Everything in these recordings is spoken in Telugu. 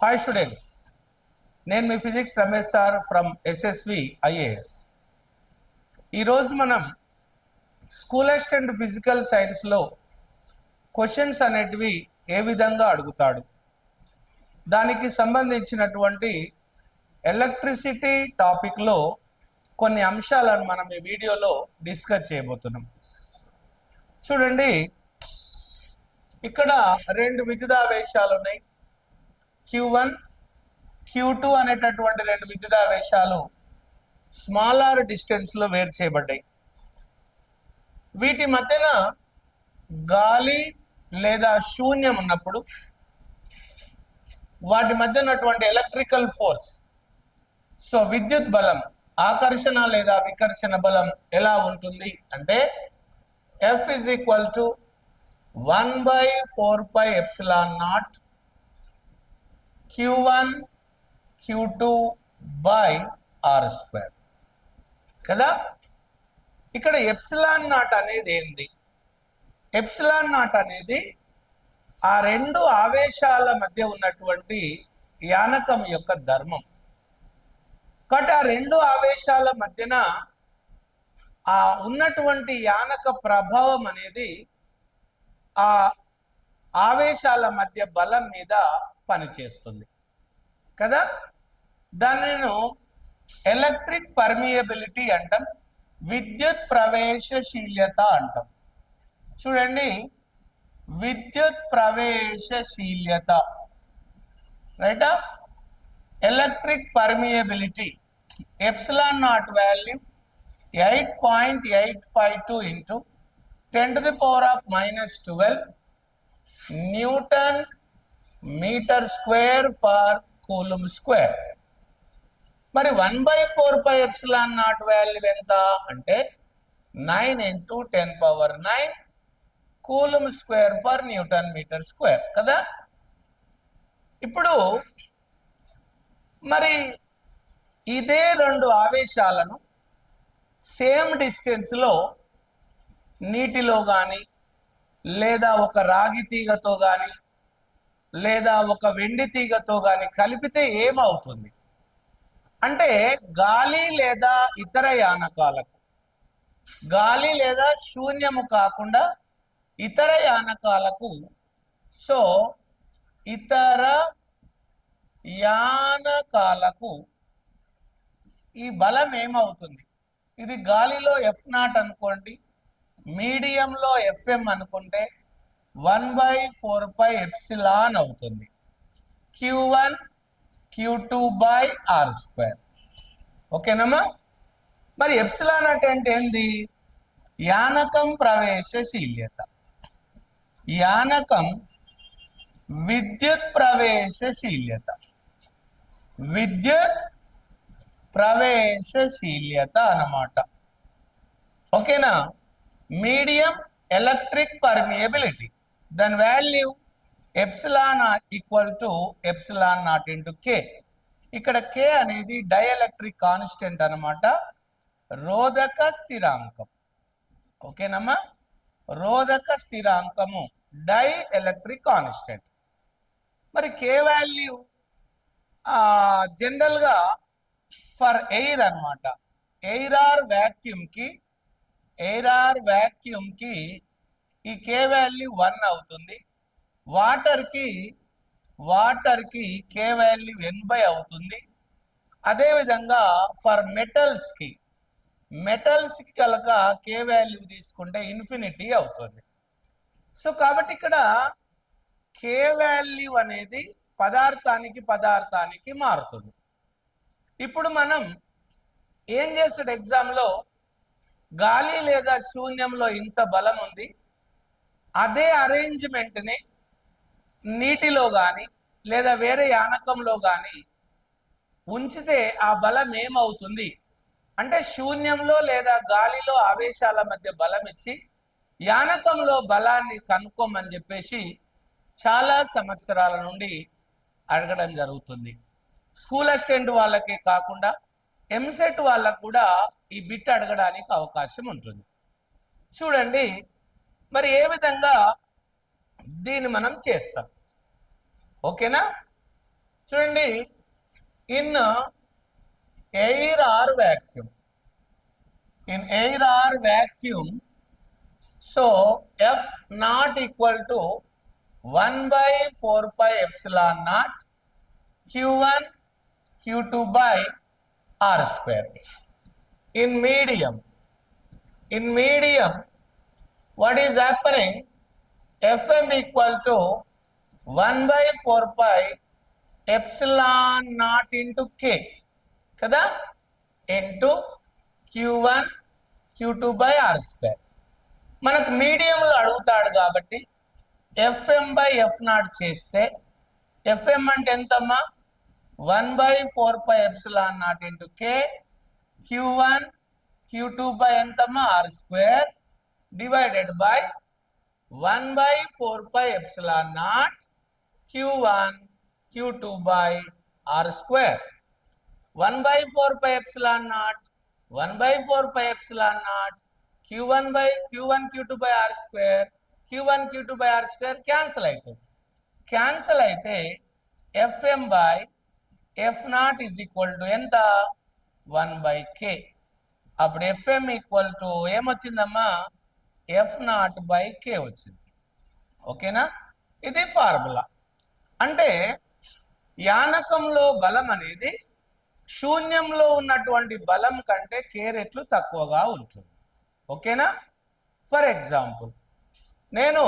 హాయ్ స్టూడెంట్స్, నేను మీ physics Ramesh sir from SSV IAS. ఈరోజు మనం స్కూల్ అసిస్టెంట్ ఫిజికల్ సైన్స్లో క్వశ్చన్స్ అనేటివి ఏ విధంగా అడుగుతాడు, దానికి సంబంధించినటువంటి ఎలక్ట్రిసిటీ టాపిక్లో కొన్ని అంశాలను మనం ఈ వీడియోలో డిస్కస్ చేయబోతున్నాం. చూడండి, ఇక్కడ రెండు విద్యుదావేశాలు ఉన్నాయి. Q1, Q2 అనేటటువంటి రెండు విద్యుదావేశాలు స్మాలర్ డిస్టెన్స్లో వేరు చేయబడ్డాయి. వీటి మధ్యన గాలి లేదా శూన్యం ఉన్నప్పుడు వాటి మధ్య ఉన్నటువంటి ఎలక్ట్రికల్ ఫోర్స్, సో విద్యుత్ బలం, ఆకర్షణ లేదా వికర్షణ బలం ఎలా ఉంటుంది అంటే F is equal to 1/4πε0 Q1 Q2 by R² కదా. ఇక్కడ ఎప్సిలాన్ నాట్ అనేది ఏంది? ఎప్సిలాన్ నాట్ అనేది ఆ రెండు ఆవేశాల మధ్య ఉన్నటువంటి యానకం యొక్క ధర్మం. కాబట్టి ఆ రెండు ఆవేశాల మధ్యన ఆ ఉన్నటువంటి యానక ప్రభావం అనేది ఆ ఆవేశాల మధ్య బలం మీద పనిచేస్తుంది కదా. దానిని ఎలక్ట్రిక్ పర్మియబిలిటీ అంటాం, విద్యుత్ ప్రవేశశీల్యత అంటాం. చూడండి, విద్యుత్ ప్రవేశశీల్యత రైటా. Electric permeability epsilon naught value 8.852 into 10⁻⁻12 newton metre square per coulomb square. మరి 1/4πε0 వాల్యూ ఎంత అంటే 9 × 10⁻9 coulomb square per newton metre square కదా. ఇప్పుడు మరి ఇదే రెండు ఆవేశాలను సేమ్ డిస్టెన్స్లో నీటిలో కానీ లేదా ఒక రాగి తీగతో కానీ లేదా ఒక వెండి తీగతో కానీ కలిపితే ఏమవుతుంది అంటే గాలి లేదా ఇతర యానకాలకు, గాలి లేదా శూన్యము కాకుండా ఇతర యానకాలకు, సో ఇతర యానకాలకు ఈ బలం ఏమవుతుంది? ఇది గాలిలో F0 అనుకోండి, మీడియంలో FM అనుకుంటే 1/4πε అవుతుంది. Q1 Q2 by R². ఓకేనమ్మా. మరి ఎప్సిలాన్ అంటే ఏంది? యానకం ప్రవేశశీల్యత. యానకం విద్యుత్ ప్రవేశశీల్యత, విద్యుత్ ప్రవేశశీల్యత అన్నమాట. ఓకేనా. మీడియం ఎలక్ట్రిక్ పర్మియబిలిటీ, దాని value epsilon equal to ε0 into K. ఇక్కడ K అనేది డైఎలక్ట్రిక్ కాన్స్టెంట్ అన్నమాట, రోధక స్థిరాంకం. ఓకేనమ్మా, రోధక స్థిరాంకము డైఎలక్ట్రిక్ కాన్స్టెంట్. మరి K వాల్యూ జనరల్గా ఫర్ ఎయిర్ అన్నమాట. ఎయిర్ ఆర్ వ్యాక్యూమ్కి ఈ K వాల్యూ 1 అవుతుంది. వాటర్కి K వాల్యూ N/, అవుతుంది. అదేవిధంగా ఫర్ మెటల్స్కి కనుక K వాల్యూ తీసుకుంటే ఇన్ఫినిటీ అవుతుంది. సో కాబట్టి ఇక్కడ K వాల్యూ అనేది పదార్థానికి మారుతుంది. ఇప్పుడు మనం ఏం చేస్తాడు, ఎగ్జామ్లో గాలి లేదా శూన్యంలో ఇంత బలం ఉంది, అదే అరేంజ్మెంట్ని నీటిలో కానీ లేదా వేరే యానకంలో కానీ ఉంచితే ఆ బలం ఏమవుతుంది అంటే శూన్యంలో లేదా గాలిలో ఆవేశాల మధ్య బలం ఇచ్చి యానకంలో బలాన్ని కనుక్కోమని చెప్పేసి చాలా సంవత్సరాల నుండి అడగడం జరుగుతుంది. స్కూల్ అసిస్టెంట్ వాళ్ళకే కాకుండా ఎంసెట్ వాళ్ళకు కూడా ఈ బిట్ అడగడానికి అవకాశం ఉంటుంది. చూడండి, మరి ఏ విధంగా దీన్ని మనం చేస్తాం. ఓకేనా. చూడండి, in air or vacuum, in air or vacuum, so F naught equal to 1 by 4 pi epsilon naught Q1 Q2 by R square. In medium, what is happening? Fm equal to 1 by 4 pi epsilon naught into K, kada, into Q1 Q2 by R square. మనకు మీడియంలో అడుగుతాడు కాబట్టి Fm by F naught చేస్తే Fm అంటే ఎంతమ్మా? 1 by 4 pi epsilon naught into K, Q1 Q2 by ఎంతమ్మా? R square divided by 1 by 4 pi epsilon naught Q1 Q2 by R square. 1 by 4 pi epsilon naught 1 by 4 pi epsilon naught Q1 by Q1 Q2 by R square, Q1 Q2 by R square cancel అవుతుంది. క్యాన్సల్ అయితే Fm by F naught is equal to ఎంత? 1 by K. అప్పుడు Fm ఈక్వల్ టు ఏమొచ్చిందమ్మా? F naught by K వచ్చింది. ఓకేనా? ఇది ఫార్ములా. అంటే యానకంలో బలం అనేది శూన్యంలో ఉన్నటువంటి బలం కంటే K రెట్లు తక్కువగా ఉంటుంది. ఓకేనా? ఫర్ ఎగ్జాంపుల్ నేను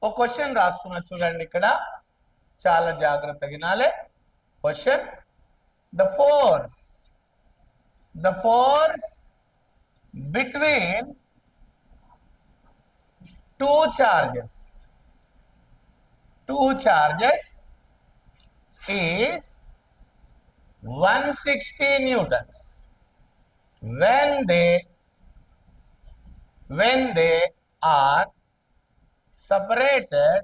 ఒక క్వశ్చన్ రాస్తున్నా, చూడండి ఇక్కడ చాలా జాగ్రత్తగా వినాలి. Question, the force between two charges is 160 newtons when they are separated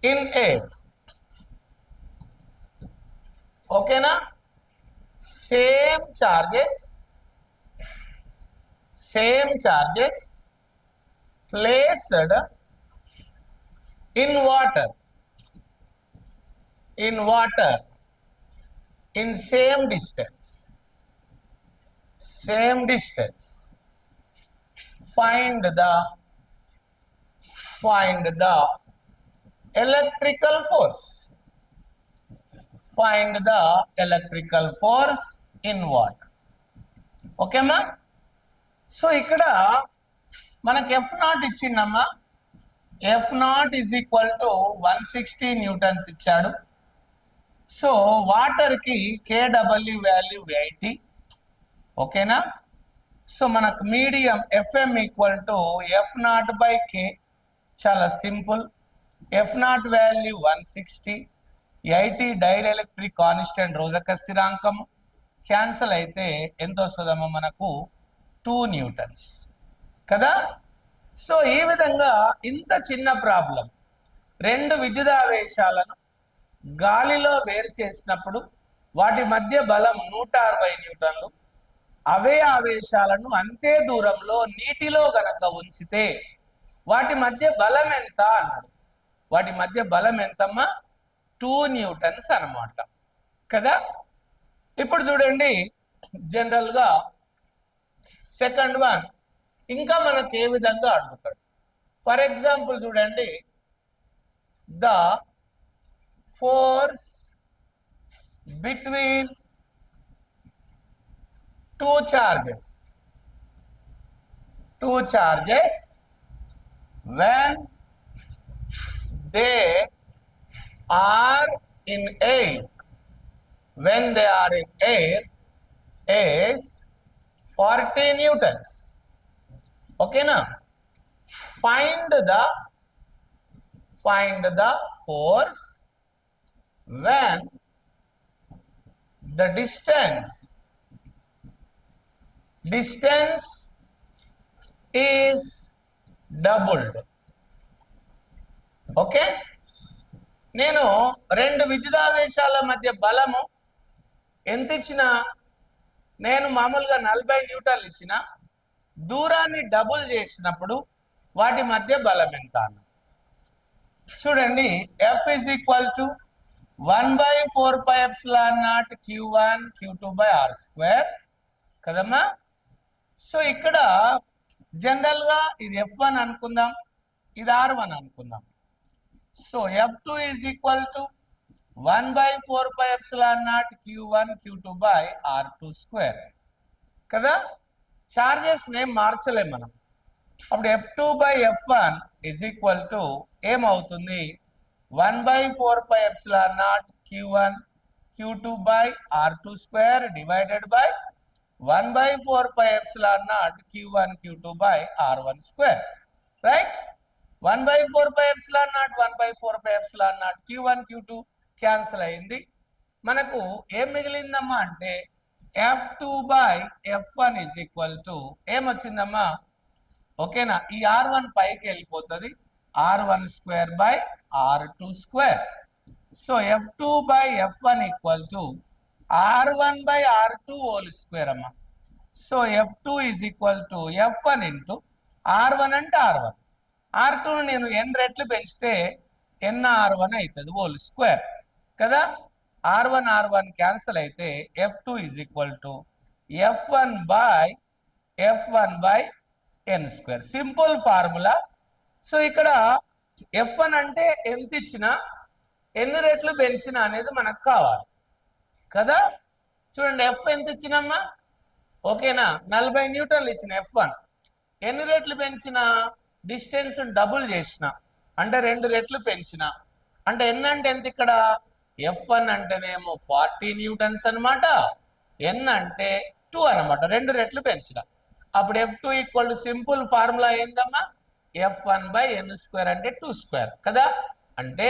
in air. ఓకేనా? Same charges placed in water in same distance. Find the electrical force. Find the electrical force in water. Okay ma? So ikkada మనకి F నాట్ ఇచ్చిందమ్మా. F naught is equal to 160 newtons ఇచ్చాడు. సో వాటర్కి KW వాల్యూ 80. ఓకేనా? సో మనకు medium Fm equal to F naught by K. చాలా simple. F naught value 160, 80 dielectric constant రోధక స్థిరాంకం. క్యాన్సల్ అయితే ఎంత వస్తుందమ్మా? మనకు 2 న్యూటన్స్ కదా. సో ఈ విధంగా ఇంత చిన్న ప్రాబ్లం, రెండు విద్యుదావేశాలను గాలిలో వేరు చేసినప్పుడు వాటి మధ్య బలం 160 న్యూటన్లు, అవే ఆవేశాలను అంతే దూరంలో నీటిలో గనక ఉంచితే వాటి మధ్య బలం ఎంత అన్నాడు. వాటి మధ్య బలం ఎంతమ్మా? 2 న్యూటన్స్ అన్నమాట కదా. ఇప్పుడు చూడండి, జనరల్గా సెకండ్ వన్ ఇంకా మనకు ఏ విధంగా అడుగుతాడు. ఫర్ ఎగ్జాంపుల్ చూడండి, the force between two charges when they are in air is 40 newtons. Okay na? Find the force when the distance is doubled. Okay, నేను రెండు విద్యుదావేశాల మధ్య బలము ఎంత ఇచ్చినా, నేను మామూలుగా 40 న్యూటన్లు ఇచ్చిన, దూరాన్ని డబుల్ చేసినప్పుడు వాటి మధ్య బలం ఎంత అన్న. చూడండి F is equal to 1 by 4 pi epsilon naught Q1 Q2 by R square కదమ్మా. సో ఇక్కడ జనరల్ గా ఇది F1 అనుకుందాం, ఇది R1 అనుకుందాం. So F2 is equal to 1 by 4 pi epsilon naught Q1 Q2 by R2 square కదా. చార్జెస్ ని మార్చలేం మనం. అప్పుడు F2 by F1 is equal to ఏమవుతుంది, 1 by 4 pi epsilon naught Q1 Q2 by R2 square divided by 1 by 4 pi epsilon naught Q1 Q2 by R1 square, right? 1 by 4 pi epsilon naught 1 by 4 pi epsilon naught Q1 Q2 cancel అయింది. మనకు ఏం మిగిలిందమ్మా అంటే F2 by F1 is equal to ఏమొచ్చిందమ్మా, ఓకేనా, ఈ R1 పైకి వెళ్ళిపోతుంది, R1 square by R2 square. So F2 by F1 equal to R1 by R2 whole square అమ్మా. So F2 is equal to F1 into R1 అంటే R1, R2ను నేను n రెట్లు పెంచితే nR1 అవుతుంది హోల్ స్క్వేర్ కదా. R1 R1 క్యాన్సిల్ అయితే F2 is equal to F1 by n square. Simple formula. So ఇక్కడ F1 అంటే ఎంత ఇచ్చినా ఎన్ని రెట్లు పెంచినా అనేది మనకు కావాలి కదా. చూడండి F ఎంత ఇచ్చినమ్మా, ఓకేనా, 40 న్యూటన్లు ఇచ్చిన F1. ఎన్ని రెట్లు పెంచినా, డిస్టెన్స్ డబుల్ చేసిన అంటే 2 రెట్లు పెంచిన అంటే ఎన్ అంటే ఎంత, ఇక్కడ F1 అంటేనేమో 40 న్యూటన్స్ అనమాట, ఎన్ అంటే 2 అనమాట, 2 రెట్లు పెంచిన. అప్పుడు F2 equal to simple formula ఏందమ్మా, F1 by n స్క్వేర్ అంటే 2 స్క్వేర్ కదా. అంటే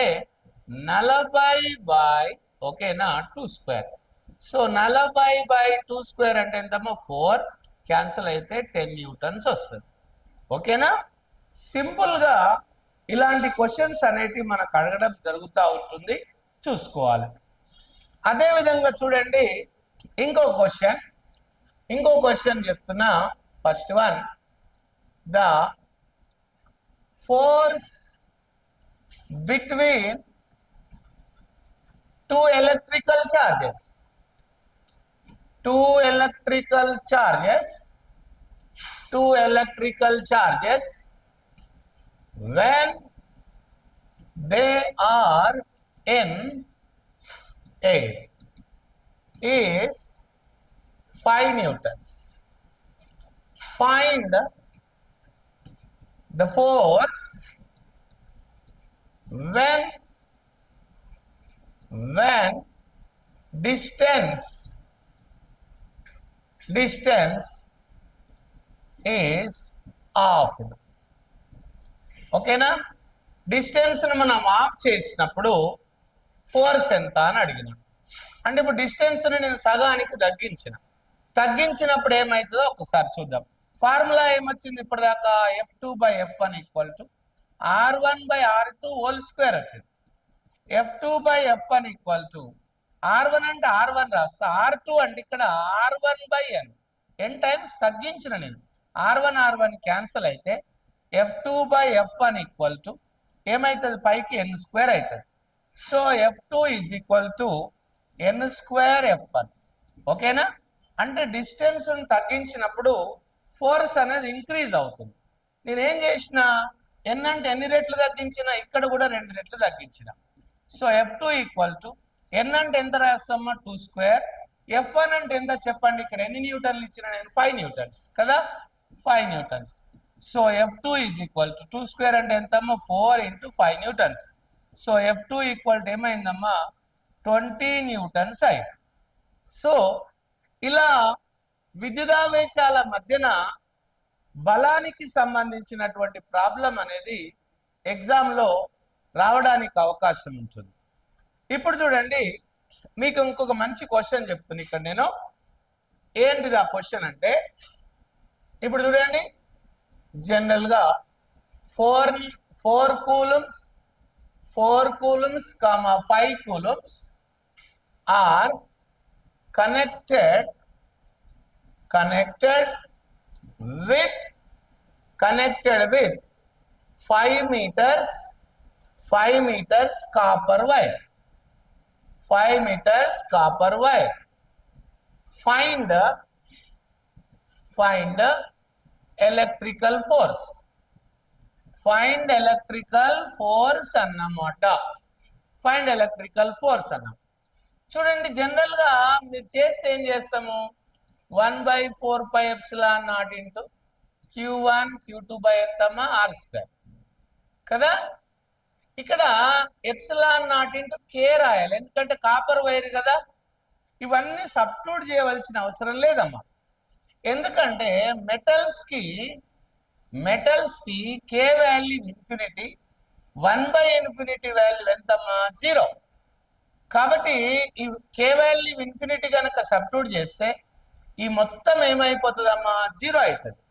40 by ఓకేనా 2 స్క్వేర్. సో 40 by 2 స్క్వేర్ అంటే ఎంతమ్మా 4, క్యాన్సిల్ అయితే 10 న్యూటన్స్ వస్తుంది. ఓకేనా. సింపుల్ గా ఇలాంటి క్వశ్చన్స్ అనేటివి మనకు అడగడం జరుగుతూ ఉంటుంది, చూసుకోవాలి. అదే విధంగా చూడండి ఇంకో క్వశ్చన్ చెప్తున్నా. First one, the force between two electrical charges when they are in air is 5 newtons. Find the force when distance is of. ఓకేనా. డిస్టెన్స్ మనం ఆఫ్ చేసినప్పుడు ఫోర్స్ ఎంత అని అడిగిన. అంటే ఇప్పుడు డిస్టెన్స్ నేను సగానికి తగ్గించినప్పుడు ఏమవుతుందో ఒకసారి చూద్దాం. ఫార్ములా ఏమొచ్చింది ఇప్పటిదాకా, F2 by F1 equal to R1 by R2 whole square వచ్చింది. F2 by F1 equal to R1 అంటే R1 రాస్తా, R2 అంటే ఇక్కడ R1 by n, n times తగ్గించిన నేను, R1 క్యాన్సిల్ అయితే F2 by F1 equal to ఏమవుతుంది, పైకి n స్క్వేర్ అవుతుంది. So F2 is equal to n square F1. ఓకేనా. అంటే డిస్టెన్స్ తగ్గించినప్పుడు ఫోర్స్ అనేది ఇంక్రీజ్ అవుతుంది. నేనేం చేసిన, n అంటే ఎన్ని రెట్లు తగ్గించిన, ఇక్కడ కూడా 2 రెట్లు తగ్గించిన. So F2 equal to n అంటే ఎంత రాస్తామా 2 స్క్వేర్, F1 అంటే ఎంత చెప్పండి, ఇక్కడ ఎన్ని న్యూటన్లు ఇచ్చిన నేను 5 న్యూటన్స్ కదా, 5 newtons. So F2 is equal to 2 square అంటే ఎంతమ్మా 4 into 5 newtons. So F2 equal to ఏమైందమ్మా 20 న్యూటన్స్ అయింది. సో ఇలా విద్యుదావేశాల మధ్యన బలానికి సంబంధించినటువంటి ప్రాబ్లం అనేది ఎగ్జామ్లో రావడానికి అవకాశం ఉంటుంది. ఇప్పుడు చూడండి మీకు ఇంకొక మంచి క్వశ్చన్ చెప్తున్నా ఇక్కడ నేను. ఏంటిది ఆ క్వశ్చన్ అంటే, ఇప్పుడు చూడండి జనరల్గా 4 coulombs 5 coulombs are connected with 5 meters 5 meters copper wire. 5 meters copper wire. Find electrical force. Find electrical force అన్నమాట. Find electrical force అన్నాం. చూడండి, జనరల్ గా మీరు చేస్తే ఏం చేస్తాము, 1/4πε0 ఇంటూ Q1 Q2 బై ఎంతమ్మా R² కదా. ఇక్కడ ε0 ఇంటూ K రాయాలి, ఎందుకంటే కాపర్ వైర్ కదా. ఇవన్నీ సబ్స్టిట్యూట్ చేయవలసిన అవసరం లేదమ్మా, ఎందుకంటే మెటల్స్ కి K వాల్యూ ఇన్ఫినిటీ, 1/∞ వాల్యూ ఎంతమ్మా 0. కాబట్టి ఈ K వాల్యూ ఇన్ఫినిటీ కనుక సబ్స్టిట్యూట్ చేస్తే ఈ మొత్తం ఏమైపోతుందమ్మా 0 అవుతుంది.